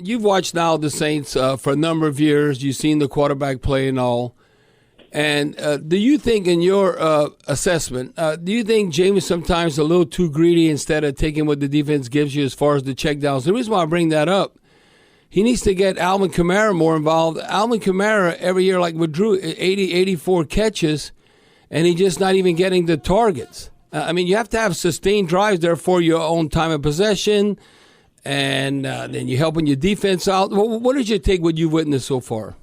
you've watched now the Saints for a number of years. You've seen the quarterback play and all. And do you think, in your assessment, do you think Jameis sometimes a little too greedy instead of taking what the defense gives you as far as the checkdowns? The reason why I bring that up, he needs to get Alvin Kamara more involved. Alvin Kamara, every year, like with Drew, 84 catches, and he's just not even getting the targets. I mean, you have to have sustained drives there for your own time of possession, and then you're helping your defense out. What did you take what you've witnessed so far?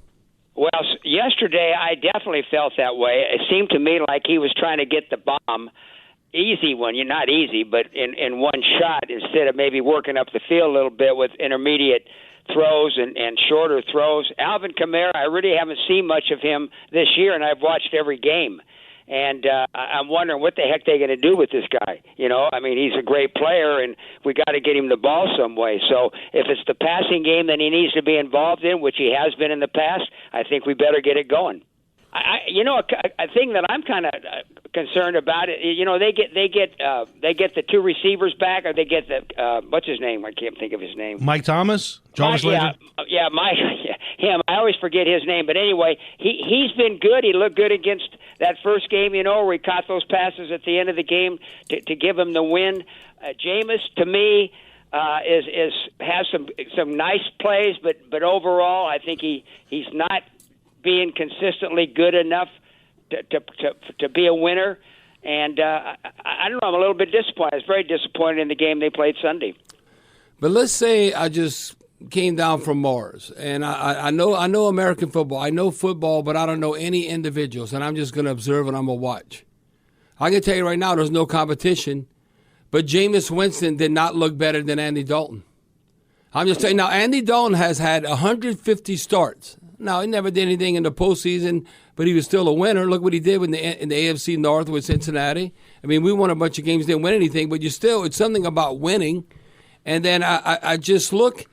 Well, yesterday I definitely felt that way. It seemed to me like he was trying to get the bomb, easy one, you're not easy, but in one shot instead of maybe working up the field a little bit with intermediate throws and shorter throws. Alvin Kamara, I really haven't seen much of him this year, and I've watched every game. And I'm wondering what the heck they're going to do with this guy. You know, I mean, he's a great player, and we got to get him the ball some way. So if it's the passing game that he needs to be involved in, which he has been in the past, I think we better get it going. A thing that I'm kind of concerned about it. You know, they get the two receivers back, or they get the what's his name? I can't think of his name. Mike Thomas, Jarvis Landry. Yeah, Mike. Him. I always forget his name, but anyway, he's been good. He looked good against that first game, you know, where he caught those passes at the end of the game to give him the win. Jameis, to me, has some nice plays, but overall, I think he's not being consistently good enough to be a winner. And I don't know, I'm a little bit disappointed. I was very disappointed in the game they played Sunday. But let's say I just came down from Mars, and I know American football. I know football, but I don't know any individuals, and I'm just going to observe and I'm going to watch. I can tell you right now there's no competition, but Jameis Winston did not look better than Andy Dalton. I'm just saying, now Andy Dalton has had 150 starts. Now, he never did anything in the postseason, but he was still a winner. Look what he did in the AFC North with Cincinnati. I mean, we won a bunch of games, didn't win anything, but it's something about winning. And then I just look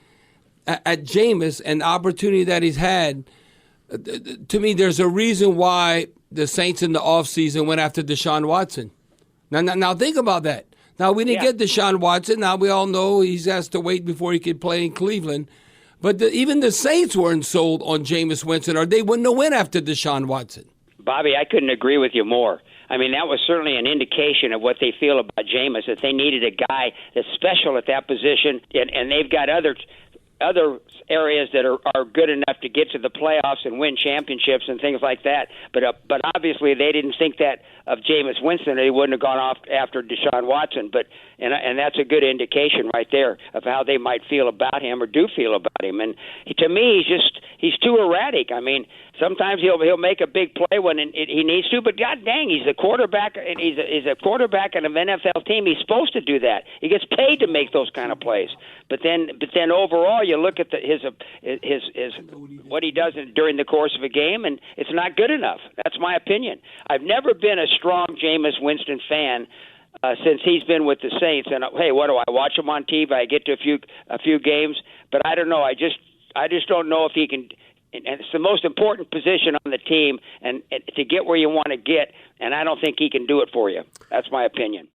at Jameis and the opportunity that he's had. To me, there's a reason why the Saints in the offseason went after Deshaun Watson. Now think about that. Now, we didn't get Deshaun Watson. Now, we all know he has to wait before he could play in Cleveland. But even the Saints weren't sold on Jameis Winston, or they wouldn't have went after Deshaun Watson. Bobby, I couldn't agree with you more. I mean, that was certainly an indication of what they feel about Jameis, that they needed a guy that's special at that position, and they've got other areas that are good enough to get to the playoffs and win championships and things like that. But obviously they didn't think that of Jameis Winston, or he wouldn't have gone off after Deshaun Watson. And that's a good indication right there of how they might feel about him or do feel about him. And to me, he's too erratic. I mean, sometimes he'll make a big play when he needs to, but god dang, he's a quarterback, and he's a quarterback in an NFL team. He's supposed to do that. He gets paid to make those kind of plays. But then overall, you look at his what he does during the course of a game, and it's not good enough. That's my opinion. I've never been a strong Jameis Winston fan since he's been with the Saints. And hey, what do I watch him on TV? I get to a few games, but I don't know. I just don't know if he can. And it's the most important position on the team, and to get where you want to get, and I don't think he can do it for you. That's my opinion.